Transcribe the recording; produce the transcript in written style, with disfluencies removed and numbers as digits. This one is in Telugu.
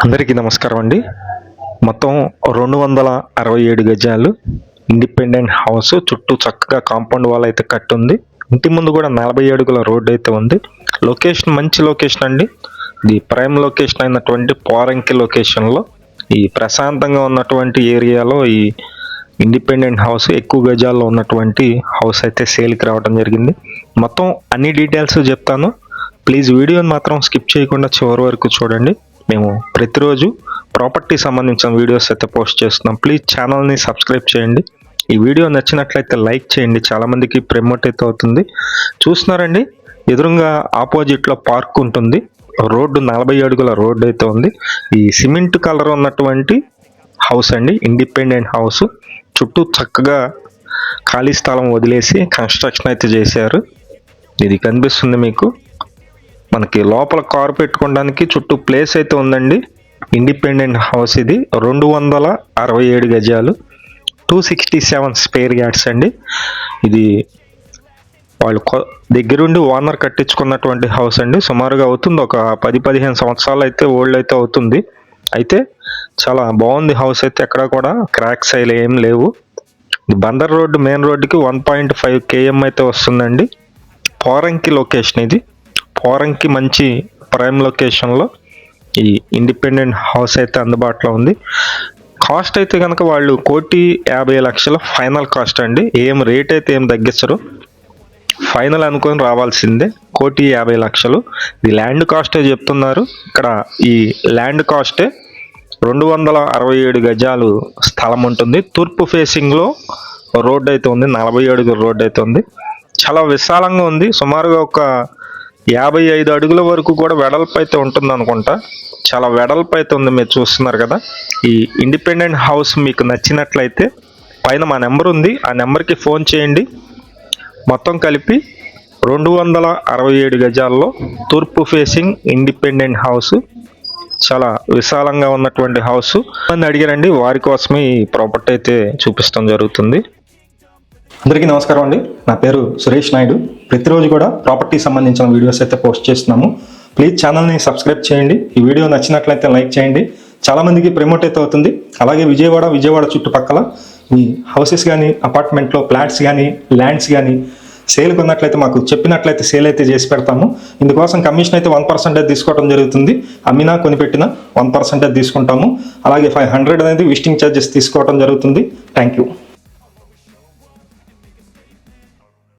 అందరికీ నమస్కారం అండి. మొత్తం 267 గజాలు ఇండిపెండెంట్ హౌస్. చుట్టూ చక్కగా కాంపౌండ్ వాల్ అయితే కట్టుంది. ఇంటి ముందు కూడా 40 అడుగుల రోడ్డు అయితే ఉంది. లొకేషన్ మంచి లొకేషన్ అండి. ఇది ప్రైమ్ లొకేషన్ అయినటువంటి పోరంకి లొకేషన్లో ఈ ప్రశాంతంగా ఉన్నటువంటి ఏరియాలో ఈ ఇండిపెండెంట్ హౌస్ ఎక్కువ గజాల్లో ఉన్నటువంటి హౌస్ అయితే సేల్కి రావడం జరిగింది. మొత్తం అన్ని డీటెయిల్స్ చెప్తాను. ప్లీజ్ వీడియోని మాత్రం స్కిప్ చేయకుండా చివరి వరకు చూడండి. మేము ప్రతిరోజు ప్రాపర్టీ సంబంధించిన వీడియోస్ అయితే పోస్ట్ చేస్తున్నాం. ప్లీజ్ ఛానల్ని సబ్స్క్రైబ్ చేయండి. ఈ వీడియో నచ్చినట్లయితే లైక్ చేయండి. చాలామందికి ప్రమోట్ అయితే అవుతుంది. చూస్తున్నారండి, ఎదురుగా ఆపోజిట్లో పార్క్ ఉంటుంది. రోడ్డు 40 అడుగుల రోడ్డు అయితే ఉంది. ఈ సిమెంట్ కలర్ ఉన్నటువంటి హౌస్ అండి, ఇండిపెండెంట్ హౌస్. చుట్టూ చక్కగా ఖాళీ స్థలం వదిలేసి కన్స్ట్రక్షన్ అయితే చేశారు. ఇది కనిపిస్తుంది మీకు. మనకి లోపల కారు పెట్టుకోవడానికి చుట్టూ ప్లేస్ అయితే ఉందండి. ఇండిపెండెంట్ హౌస్ ఇది 267 గజాలు, 267 స్పేర్ యార్డ్స్ అండి. ఇది వాళ్ళు దగ్గరుండి ఓనర్ కట్టించుకున్నటువంటి హౌస్ అండి. సుమారుగా అవుతుంది ఒక 10-15 సంవత్సరాలు అయితే ఓల్డ్ అయితే అవుతుంది. అయితే చాలా బాగుంది హౌస్ అయితే. ఎక్కడ కూడా క్రాక్స్ అయితే ఏం లేవు. బందర్ రోడ్డు మెయిన్ రోడ్డుకి 1.5 km అయితే వస్తుందండి. పోరంకి లొకేషన్ ఇది. పోరంకి మంచి ప్రైమ్ లొకేషన్లో ఈ ఇండిపెండెంట్ హౌస్ అయితే అందుబాటులో ఉంది. కాస్ట్ అయితే కనుక వాళ్ళు 1,50,00,000 ఫైనల్ కాస్ట్ అండి. ఏం రేట్ అయితే ఏం తగ్గించరు. ఫైనల్ అనుకొని రావాల్సిందే. 1,50,00,000 ఇది ల్యాండ్ కాస్టే చెప్తున్నారు. ఇక్కడ ఈ ల్యాండ్ కాస్టే 267 గజాలు స్థలం ఉంటుంది. తూర్పు ఫేసింగ్లో రోడ్డు అయితే ఉంది. 40 అడుగుల రోడ్డు అయితే ఉంది. చాలా విశాలంగా ఉంది. సుమారుగా ఒక 55 అడుగుల వరకు కూడా వెడల్పు అయితే ఉంటుంది అనుకుంటా. చాలా వెడల్పు అయితే ఉంది. మీరు చూస్తున్నారు కదా. ఈ ఇండిపెండెంట్ హౌస్ మీకు నచ్చినట్లయితే పైన మా నెంబర్ ఉంది, ఆ నెంబర్కి ఫోన్ చేయండి. మొత్తం కలిపి 267 గజాల్లో తూర్పు ఫేసింగ్ ఇండిపెండెంట్ హౌస్. చాలా విశాలంగా ఉన్నటువంటి హౌస్. మంది అడిగారండి, వారి కోసమే ఈ ప్రాపర్టీ అయితే చూపిస్తాం జరుగుతుంది. అందరికీ నమస్కారం అండి. నా పేరు సురేష్ నాయుడు. ప్రతిరోజు కూడా ప్రాపర్టీ సంబంధించిన వీడియోస్ అయితే పోస్ట్ చేస్తున్నాము. ప్లీజ్ ఛానల్ని సబ్స్క్రైబ్ చేయండి. ఈ వీడియో నచ్చినట్లయితే లైక్ చేయండి. చాలామందికి ప్రమోట్ అయితే అవుతుంది. అలాగే విజయవాడ చుట్టుపక్కల ఈ హౌసెస్ కానీ, అపార్ట్మెంట్లో ఫ్లాట్స్ కానీ, ల్యాండ్స్ కానీ సేల్ కొన్నట్లయితే మాకు చెప్పినట్లయితే సేల్ అయితే చేసి పెడతాము. ఇందుకోసం కమిషన్ అయితే 1% తీసుకోవడం జరుగుతుంది. అమ్మినా కొనిపెట్టినా 1% తీసుకుంటాము. అలాగే 500 అనేది విజిటింగ్ ఛార్జెస్ తీసుకోవడం జరుగుతుంది. Thank you.